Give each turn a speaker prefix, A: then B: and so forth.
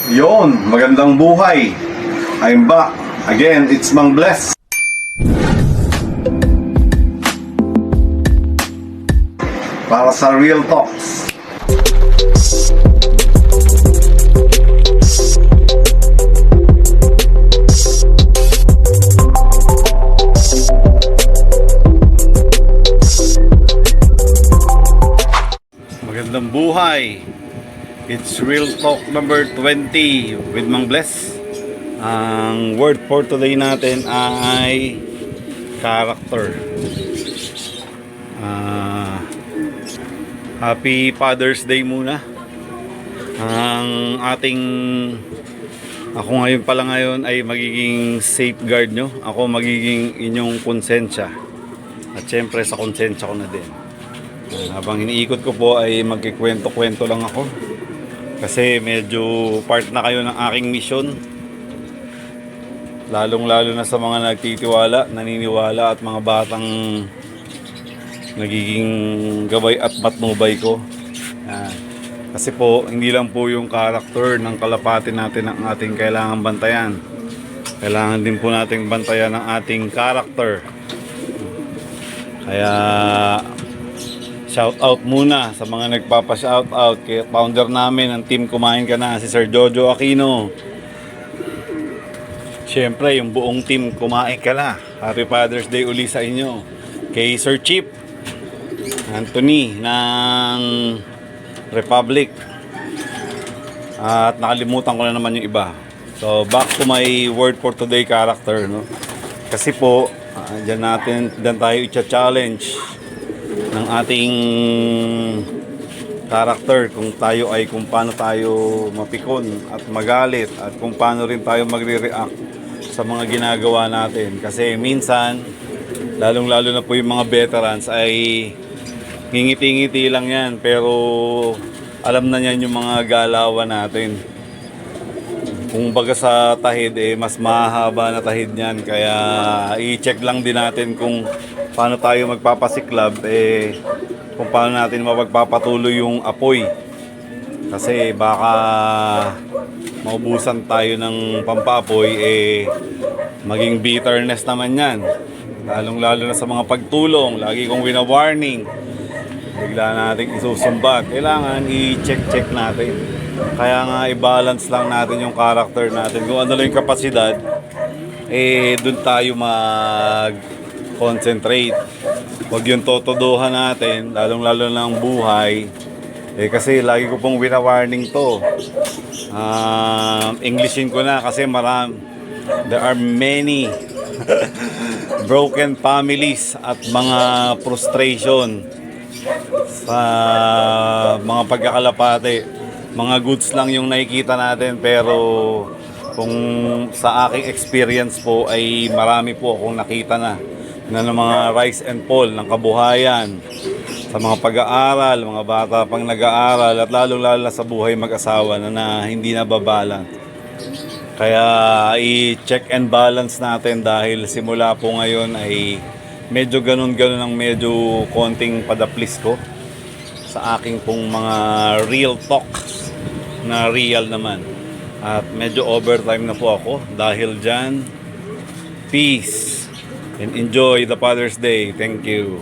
A: Yon, magandang buhay. I'm back. Again, it's Mang Bless. Para sa Real Talks. Magandang buhay. It's Real Talk number 20 with Mang Bless. Ang word for today natin ay character. Happy Father's Day muna. Ako ngayon pala ngayon ay magiging safeguard nyo. Ako magiging inyong konsensya. At syempre sa konsensya ko na din. Habang iniikot ko po ay magkikwento-kwento lang ako. Kasi medyo part na kayo ng aking mission. Lalong-lalo na sa mga nagtitiwala, naniniwala at mga batang nagiging gabay at matnubay ko. Kasi po, hindi lang po yung character ng kalapati natin ang ating kailangan bantayan. Kailangan din po nating bantayan ang ating character. Kaya shout out muna sa mga nagpapa-shout out kay founder namin ng Team Kumain Ka Na, si Sir Jojo Aquino. Siyempre, yung buong team Kumain Ka Na. Happy Father's Day uli sa inyo. Kay Sir Chip Anthony ng Republic. At nakalimutan ko na naman yung iba. So, back to my word for today, character, no? Kasi po, dyan tayo i-challenge ng ating character kung paano tayo mapikon at magalit at kung paano rin tayo magre-react sa mga ginagawa natin. Kasi minsan, lalong-lalo na po yung mga veterans ay ngingiti-ngiti lang yan, pero alam na niyan yung mga galawan natin. Kung baga sa tahid, mas mahaba na tahid niyan, kaya i-check lang din natin kung paano tayo magpapasiklab, kung paano natin mapagpapatuloy yung apoy. Kasi baka maubusan tayo ng pampapoy, maging bitterness naman yan. Lalong-lalo na sa mga pagtulong, lagi kong wina-warning. Bigla natin isusumbat. Kailangan i-check natin. Kaya nga i-balance lang natin yung character natin. Kung ano lang yung kapasidad, dun tayo concentrate. Huwag yung totodohan natin, lalong-lalo na ang buhay. Kasi lagi ko pong wina-warning to. Englishin ko na kasi there are many broken families at mga frustration sa mga pagkakalapate. Mga goods lang yung nakikita natin, pero kung sa aking experience po ay marami po akong nakita na ng mga rise and fall ng kabuhayan sa mga pag-aaral, mga bata pang nag-aaral at lalong-lalo sa buhay mag-asawa na hindi nababalance. Kaya i-check and balance natin dahil simula po ngayon ay medyo ganun-ganun ang medyo konting padaplis ko sa aking pong mga real talks na real naman. At medyo overtime na po ako dahil dyan. Peace and enjoy the Father's Day. Thank you.